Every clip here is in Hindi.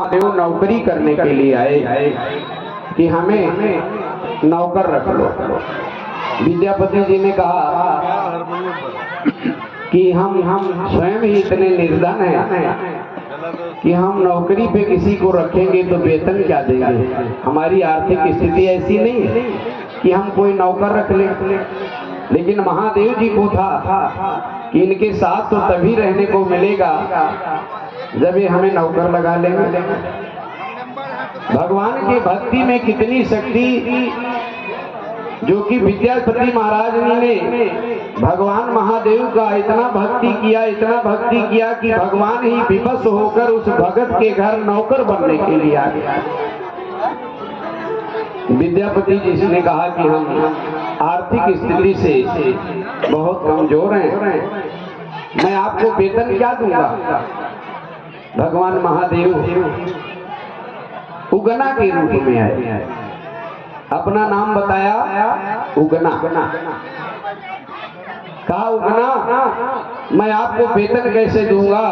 महादेव नौकरी करने के लिए आए कि हमें नौकर रख लो। विद्यापति जी ने कहा कि हम स्वयं ही इतने निर्धन हैं कि हम नौकरी पे किसी को रखेंगे तो वेतन क्या देंगे। हमारी आर्थिक स्थिति ऐसी नहीं है कि हम कोई नौकर रख लें। लेकिन महादेव जी को था कि इनके साथ तो तभी रहने को मिलेगा जब ये हमें नौकर लगा लेंगे। भगवान की भक्ति में कितनी शक्ति, जो कि विद्यापति महाराज ने भगवान महादेव का इतना भक्ति किया कि भगवान ही विवश होकर उस भगत के घर नौकर बनने के लिए आ गया। विद्यापति जी ने कहा कि हम आर्थिक स्थिति से बहुत कमजोर हैं, मैं आपको वेतन क्या दूंगा। भगवान महादेव उगना के रूप में आए, अपना नाम बताया उगना। कहा उगना, मैं आपको वेतन कैसे दूंगा,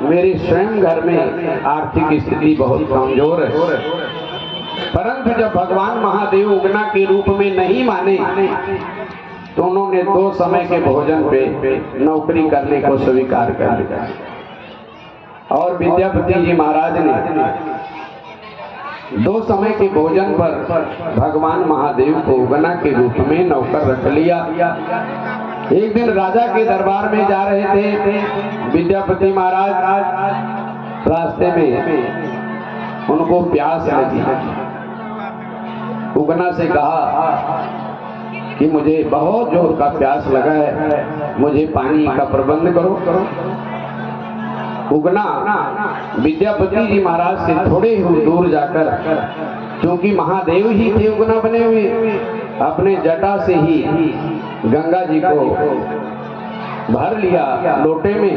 मेरे स्वयं घर में आर्थिक स्थिति बहुत कमजोर है। परंतु जब भगवान महादेव उगना के रूप में नहीं माने तो उन्होंने 2 समय के भोजन पे नौकरी करने को स्वीकार कर लिया। और विद्यापति जी महाराज ने 2 समय के भोजन पर भगवान महादेव को उगना के रूप में नौकर रख लिया। एक दिन राजा के दरबार में जा रहे थे विद्यापति महाराज, रास्ते में उनको प्यास लगी। उगना से कहा कि मुझे बहुत जोर का प्यास लगा है, मुझे पानी का प्रबंध करो। उगना विद्यापति जी महाराज से थोड़े ही दूर जाकर, क्योंकि महादेव ही थे उगना बने हुए, अपने जटा से ही गंगा जी को भर लिया लोटे में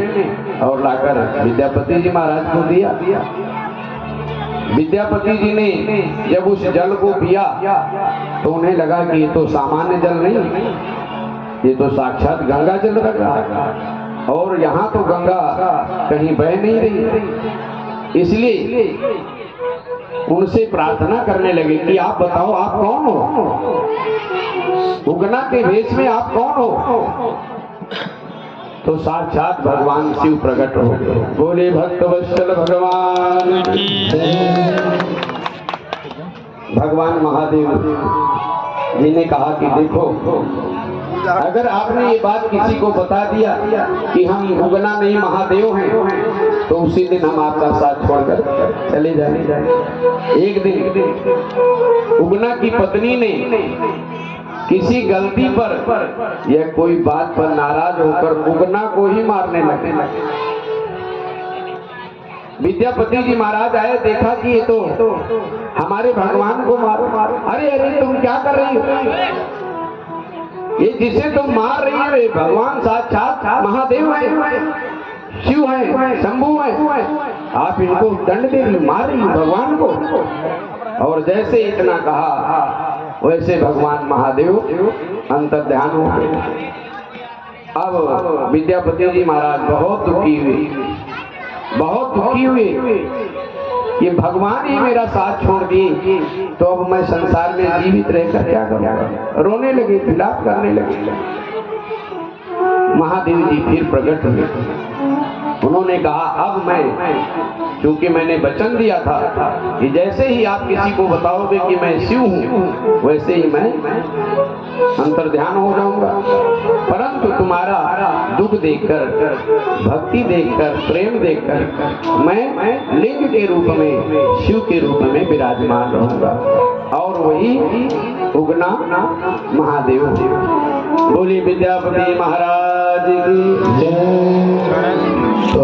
और लाकर विद्यापति जी महाराज को दिया। विद्यापति जी ने जब उस जल को पिया तो उन्हें लगा कि ये तो सामान्य जल नहीं, ये तो साक्षात गंगा जल लग रहा है और यहाँ तो गंगा कहीं बह नहीं रही। इसलिए उनसे प्रार्थना करने लगे कि आप बताओ आप कौन हो, उगना के भेष में आप कौन हो। तो साक्षात भगवान शिव प्रकट हो गए। बोले भक्तवत्सल भगवान की। भगवान महादेव जी ने कहा कि देखो, अगर आपने ये बात किसी को बता दिया कि हम उगना नहीं महादेव हैं, तो उसी दिन हम आपका साथ छोड़कर चले जाएंगे। एक दिन उगना की पत्नी ने किसी गलती पर या कोई बात पर नाराज होकर उगना को ही मारने लगे। विद्यापति जी महाराज आए, देखा कि ये तो हमारे भगवान को मारो। अरे अरे तुम क्या कर रही हो, ये जिसे तुम मार रही हो ये भगवान साक्षात महादेव है, शिव है, शंभु है, आप इनको दंड दे रही, मार रही हो भगवान को। और जैसे इतना कहा वैसे भगवान महादेव अंतर्ध्यान हो गए। अब विद्यापति जी महाराज बहुत दुखी हुए कि भगवान ही मेरा साथ छोड़ दिए, तो अब मैं संसार में जीवित रहकर क्या करूंगा। रोने लगे, विलाप करने लगे। महादेव जी फिर प्रकट हुए। उन्होंने कहा अब मैं, क्योंकि मैंने वचन दिया था कि जैसे ही आप किसी को बताओगे कि मैं शिव हूँ, वैसे ही मैं अंतर्ध्यान हो जाऊंगा। परंतु तुम्हारा दुख देखकर, भक्ति देखकर, प्रेम देखकर मैं लिंग के रूप में, शिव के रूप में विराजमान रहूंगा और वही उगना महादेव। बोली विद्यापति महाराज की जय। तो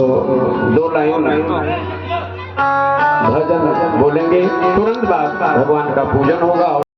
2 लाइन भजन बोलेंगे, तुरंत बाद भगवान का पूजन होगा और